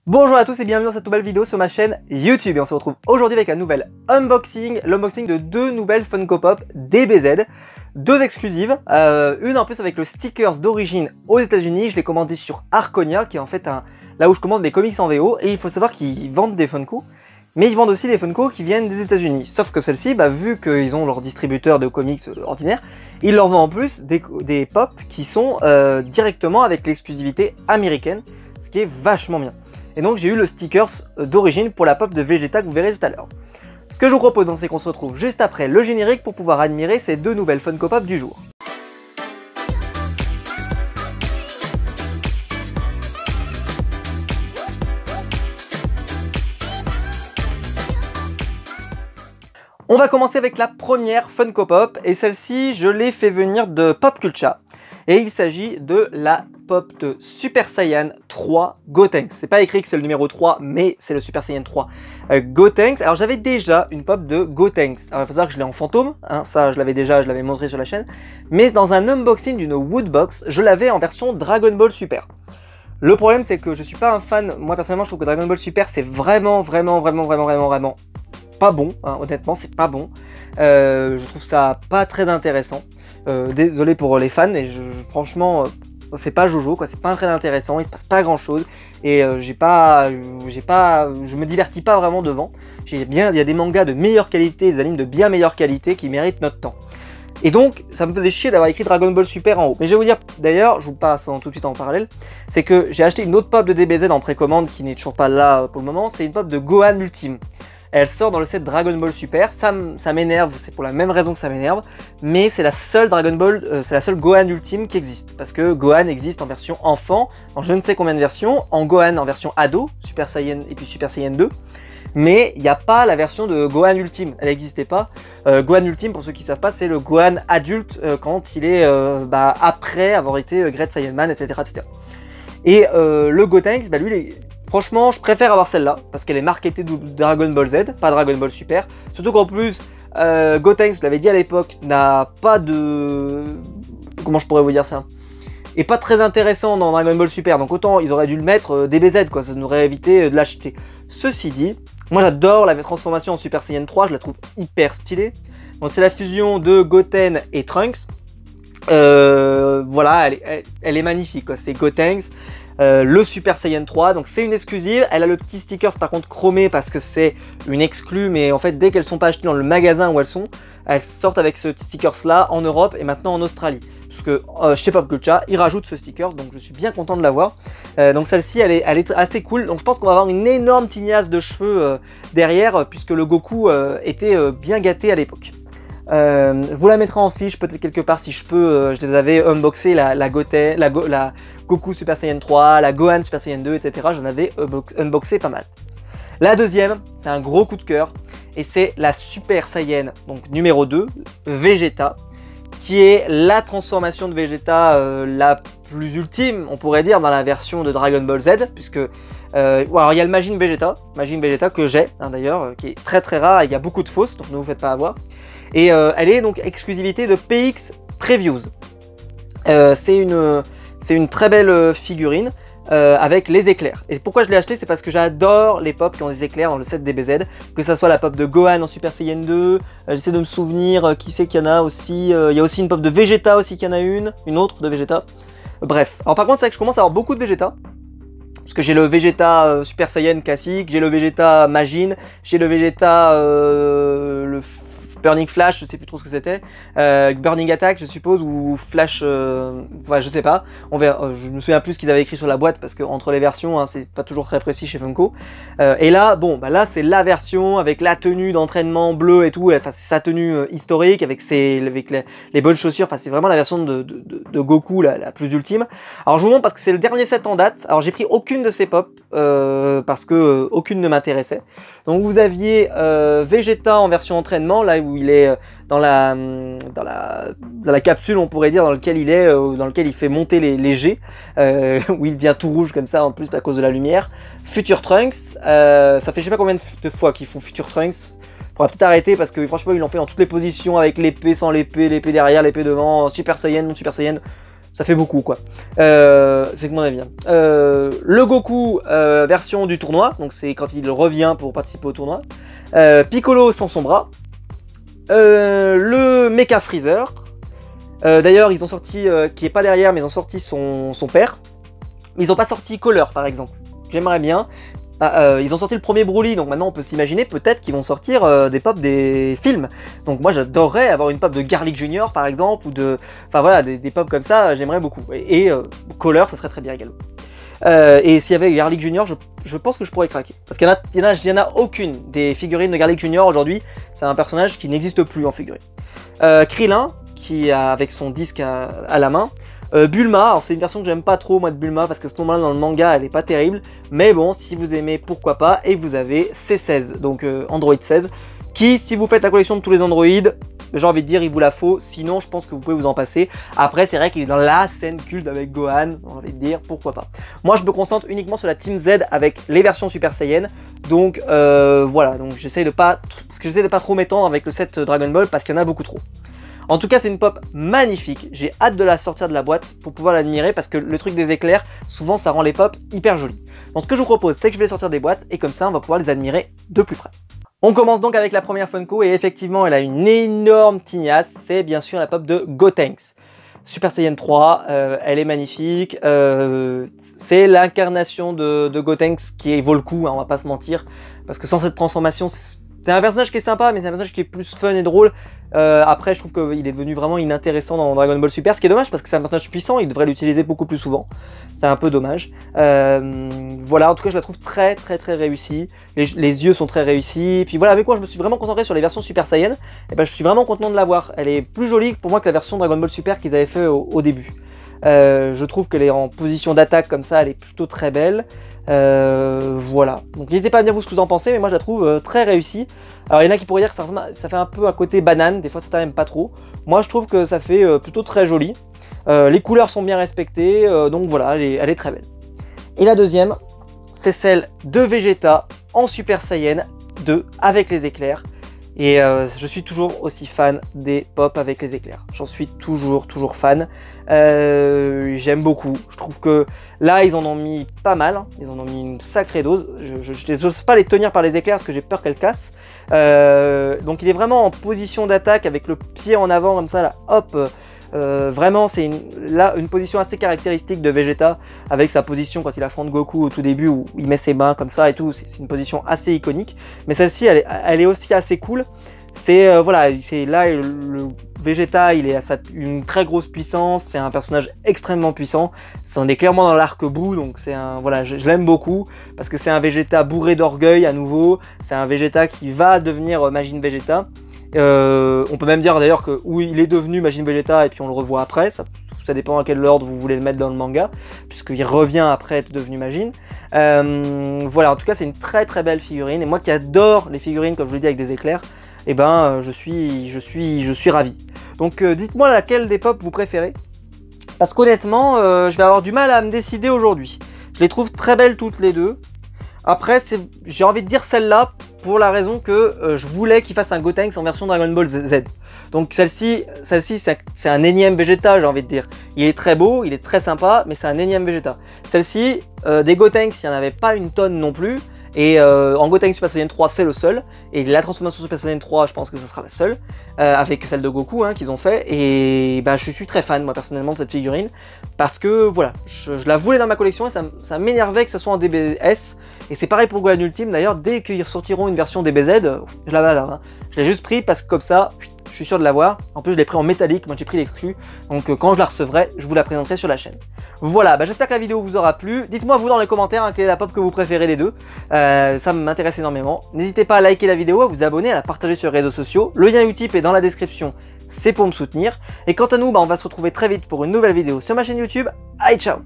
Bonjour à tous et bienvenue dans cette nouvelle vidéo sur ma chaîne YouTube et on se retrouve aujourd'hui avec un nouvel unboxing, l'unboxing de deux nouvelles Funko Pop DBZ, deux exclusives, une en plus avec le stickers d'origine aux États-Unis. Je l'ai commandé sur Arconia qui est en fait là où je commande mes comics en VO, et il faut savoir qu'ils vendent des Funko, mais ils vendent aussi des Funko qui viennent des États-Unis. Sauf que celle-ci, vu qu'ils ont leur distributeur de comics ordinaire, ils leur vendent en plus des Pop qui sont directement avec l'exclusivité américaine, ce qui est vachement bien. Et donc j'ai eu le stickers d'origine pour la pop de Vegeta que vous verrez tout à l'heure. Ce que je vous propose, c'est qu'on se retrouve juste après le générique pour pouvoir admirer ces deux nouvelles Funko Pop du jour. On va commencer avec la première Funko Pop, et celle-ci je l'ai fait venir de Pop Culture. Et il s'agit de la pop de Super Saiyan 3 Gotenks. C'est pas écrit que c'est le numéro 3, mais c'est le Super Saiyan 3 Gotenks. Alors j'avais déjà une pop de Gotenks. Alors il faut savoir que je l'ai en fantôme, ça je l'avais montré sur la chaîne. Mais dans un unboxing d'une Woodbox, je l'avais en version Dragon Ball Super. Le problème c'est que je suis pas un fan, moi personnellement je trouve que Dragon Ball Super c'est vraiment pas bon, honnêtement c'est pas bon. Je trouve ça pas très intéressant. Désolé pour les fans, et franchement c'est pas Jojo quoi, c'est pas très intéressant, il se passe pas grand chose, et je me divertis pas vraiment devant. Il y a des mangas de meilleure qualité, des animes de bien meilleure qualité qui méritent notre temps. Et donc ça me faisait chier d'avoir écrit Dragon Ball Super en haut. Mais je vais vous dire, d'ailleurs, je vous passe tout de suite en parallèle, c'est que j'ai acheté une autre pop de DBZ en précommande qui n'est toujours pas là pour le moment, c'est une pop de Gohan Ultime. Elle sort dans le set Dragon Ball Super, ça m'énerve, c'est pour la même raison que ça m'énerve, mais c'est la seule c'est la seule Gohan Ultime qui existe, parce que Gohan existe en version enfant, en je ne sais combien de versions, en Gohan en version ado, Super Saiyan et puis Super Saiyan 2, mais il n'y a pas la version de Gohan Ultime, elle n'existait pas. Gohan Ultime, pour ceux qui ne savent pas, c'est le Gohan adulte quand il est après avoir été Great Saiyan Man, etc. Et le Gotenks, lui, franchement, je préfère avoir celle-là, parce qu'elle est marketée de Dragon Ball Z, pas Dragon Ball Super. Surtout qu'en plus, Gotenks, je l'avais dit à l'époque, n'a pas de... Comment je pourrais vous dire ça? Et pas très intéressant dans Dragon Ball Super, donc autant ils auraient dû le mettre DBZ, quoi, ça nous aurait évité de l'acheter. Ceci dit, moi j'adore la transformation en Super Saiyan 3, je la trouve hyper stylée. Donc c'est la fusion de Goten et Trunks. Voilà, elle est magnifique, c'est Gotenks. Le Super Saiyan 3, donc c'est une exclusive. Elle a le petit stickers par contre chromé parce que c'est une exclue, mais en fait dès qu'elles sont pas achetées dans le magasin où elles sortent avec ce stickers là en Europe et maintenant en Australie, parce que chez Pop Culture ils rajoutent ce stickers, donc je suis bien content de l'avoir. Donc celle-ci elle est assez cool, donc je pense qu'on va avoir une énorme tignasse de cheveux derrière, puisque le Goku était bien gâté à l'époque. Je vous la mettrai en fiche peut-être quelque part si je peux. Je les avais unboxé, la Goku Super Saiyan 3, la Gohan Super Saiyan 2, etc. J'en avais unboxé pas mal. La deuxième, c'est un gros coup de cœur, et c'est la Super Saiyan, donc numéro 2, Vegeta, qui est la transformation de Vegeta la plus ultime, on pourrait dire, dans la version de Dragon Ball Z, puisque alors il y a le Majin Vegeta que j'ai d'ailleurs, qui est très rare, et il y a beaucoup de fausses, donc ne vous faites pas avoir. Et elle est donc exclusivité de PX Previews. C'est une très belle figurine avec les éclairs. Et pourquoi je l'ai acheté, c'est parce que j'adore les pop qui ont des éclairs dans le set DBZ, que ça soit la pop de Gohan en Super Saiyan 2, j'essaie de me souvenir qui c'est qu'il y en a aussi, il y a aussi une pop de Vegeta aussi qu'il y en a une autre de Vegeta. Bref, alors par contre c'est vrai que je commence à avoir beaucoup de Vegeta, parce que j'ai le Vegeta Super Saiyan classique, j'ai le Vegeta Majin, j'ai le Vegeta le Burning Flash, je sais plus trop ce que c'était, Burning Attack je suppose, ou Flash, ouais, je sais pas, on verra, je me souviens plus ce qu'ils avaient écrit sur la boîte, parce que entre les versions, c'est pas toujours très précis chez Funko. Et là, bon, là c'est la version avec la tenue d'entraînement bleue et tout, c'est sa tenue historique, avec les bonnes chaussures, c'est vraiment la version de Goku la plus ultime. Alors je vous montre parce que c'est le dernier set en date. Alors j'ai pris aucune de ces pop, parce que aucune ne m'intéressait. Donc vous aviez Vegeta en version entraînement, là où il est dans la capsule, on pourrait dire, dans lequel il est, dans lequel il fait monter les jets, où il devient tout rouge comme ça en plus à cause de la lumière. Future Trunks, ça fait je sais pas combien de fois qu'ils font Future Trunks. Faudra peut-être arrêter parce que franchement ils l'ont fait dans toutes les positions, avec l'épée, sans l'épée, l'épée derrière, l'épée devant, Super Saiyan, non Super Saiyan. Ça fait beaucoup quoi. C'est que mon avis. Le Goku version du tournoi, donc c'est quand il revient pour participer au tournoi. Piccolo sans son bras. Le Mecha Freezer. D'ailleurs, ils ont sorti, qui est pas derrière, mais ils ont sorti son père. Ils ont pas sorti Color par exemple. J'aimerais bien. Ils ont sorti le premier Broly, donc maintenant on peut s'imaginer peut-être qu'ils vont sortir des pops des films. Donc moi j'adorerais avoir une pop de Garlic Junior par exemple, ou de... Enfin voilà, des pops comme ça, j'aimerais beaucoup. Et Color, ça serait très bien également. Et s'il y avait Garlic Junior, je pense que je pourrais craquer. Parce qu'il y en a aucune des figurines de Garlic Junior aujourd'hui. C'est un personnage qui n'existe plus en figurine. Krillin, qui a avec son disque à la main. Bulma, alors c'est une version que j'aime pas trop moi de Bulma parce que ce moment-là dans le manga elle est pas terrible, mais bon si vous aimez pourquoi pas. Et vous avez C16, donc Android 16, qui si vous faites la collection de tous les Android, j'ai envie de dire il vous la faut, sinon je pense que vous pouvez vous en passer. Après c'est vrai qu'il est dans la scène culte avec Gohan, j'ai envie de dire pourquoi pas. Moi je me concentre uniquement sur la Team Z avec les versions Super Saiyan, donc voilà, donc j'essaie de pas trop m'étendre avec le set Dragon Ball parce qu'il y en a beaucoup trop. En tout cas, c'est une pop magnifique. J'ai hâte de la sortir de la boîte pour pouvoir l'admirer parce que le truc des éclairs, souvent, ça rend les pops hyper jolies. Donc, ce que je vous propose, c'est que je vais les sortir des boîtes et comme ça, on va pouvoir les admirer de plus près. On commence donc avec la première Funko et effectivement, elle a une énorme tignasse. C'est bien sûr la pop de Gotenks. Super Saiyan 3, elle est magnifique. C'est l'incarnation de Gotenks qui vaut le coup, hein, on va pas se mentir. Parce que sans cette transformation, c'est un personnage qui est sympa, mais c'est un personnage qui est plus fun et drôle. Après, je trouve qu'il est devenu vraiment inintéressant dans Dragon Ball Super, ce qui est dommage parce que c'est un personnage puissant, il devrait l'utiliser beaucoup plus souvent. C'est un peu dommage. Voilà, en tout cas, je la trouve très réussie. Les yeux sont très réussis. Puis voilà, avec moi, je me suis vraiment concentré sur les versions Super Saiyan. Et ben, je suis vraiment content de la voir. Elle est plus jolie pour moi que la version Dragon Ball Super qu'ils avaient fait au début. Je trouve qu'elle est en position d'attaque comme ça, elle est plutôt très belle. Voilà, donc n'hésitez pas à me dire vous ce que vous en pensez, mais moi je la trouve très réussie. Alors il y en a qui pourraient dire que ça fait un peu à côté banane, des fois ça t'aime pas trop. Moi je trouve que ça fait plutôt très joli. Les couleurs sont bien respectées, donc voilà, elle est très belle. Et la deuxième, c'est celle de Vegeta en Super Saiyan 2 avec les éclairs. Et je suis toujours aussi fan des pops avec les éclairs. J'en suis toujours fan. J'aime beaucoup. Je trouve que là, ils en ont mis pas mal. Hein. Ils en ont mis une sacrée dose. Je n'ose pas les tenir par les éclairs parce que j'ai peur qu'elles cassent. Donc il est vraiment en position d'attaque avec le pied en avant comme ça. Là, hop. Vraiment, c'est une position assez caractéristique de Vegeta avec sa position quand il affronte Goku au tout début où il met ses mains comme ça et tout. C'est une position assez iconique. Mais celle-ci, elle est aussi assez cool. C'est voilà, c'est là le Vegeta, il est à une très grosse puissance. C'est un personnage extrêmement puissant. On est clairement dans l'arc-bout, donc c'est un voilà, je l'aime beaucoup parce que c'est un Vegeta bourré d'orgueil à nouveau. C'est un Vegeta qui va devenir Majin Vegeta. On peut même dire d'ailleurs que oui, il est devenu Majin Vegeta et puis on le revoit après, ça dépend à quel ordre vous voulez le mettre dans le manga, puisqu'il revient après être devenu Majin. Voilà, en tout cas c'est une très belle figurine, et moi qui adore les figurines comme je le dis avec des éclairs, et ben je suis ravi. Donc dites-moi laquelle des pop vous préférez, parce qu'honnêtement je vais avoir du mal à me décider aujourd'hui. Je les trouve très belles toutes les deux. Après, j'ai envie de dire celle-là pour la raison que je voulais qu'il fasse un Gotenks en version Dragon Ball Z. Donc celle-ci c'est un énième Vegeta, j'ai envie de dire. Il est très beau, il est très sympa, mais c'est un énième Vegeta. Celle-ci, des Gotenks, il n'y en avait pas une tonne non plus. Et en Gotenks Super Saiyan 3, c'est le seul. Et la transformation Super Saiyan 3, je pense que ce sera la seule. Avec celle de Goku hein, qu'ils ont fait. Et bah, je suis très fan, moi, personnellement, de cette figurine. Parce que, voilà, je la voulais dans ma collection et ça m'énervait que ça soit en DBS. Et c'est pareil pour Gohan Ultime, d'ailleurs, dès qu'ils ressortiront une version DBZ, je la balade. Hein. Je l'ai juste pris parce que comme ça, je suis sûr de l'avoir. En plus, je l'ai pris en métallique, moi j'ai pris l'exclu. Donc quand je la recevrai, je vous la présenterai sur la chaîne. Voilà, bah, j'espère que la vidéo vous aura plu. Dites-moi vous dans les commentaires hein, quelle est la pop que vous préférez des deux. Ça m'intéresse énormément. N'hésitez pas à liker la vidéo, à vous abonner, à la partager sur les réseaux sociaux. Le lien Utip est dans la description, c'est pour me soutenir. Et quant à nous, bah, on va se retrouver très vite pour une nouvelle vidéo sur ma chaîne YouTube. Allez, ciao!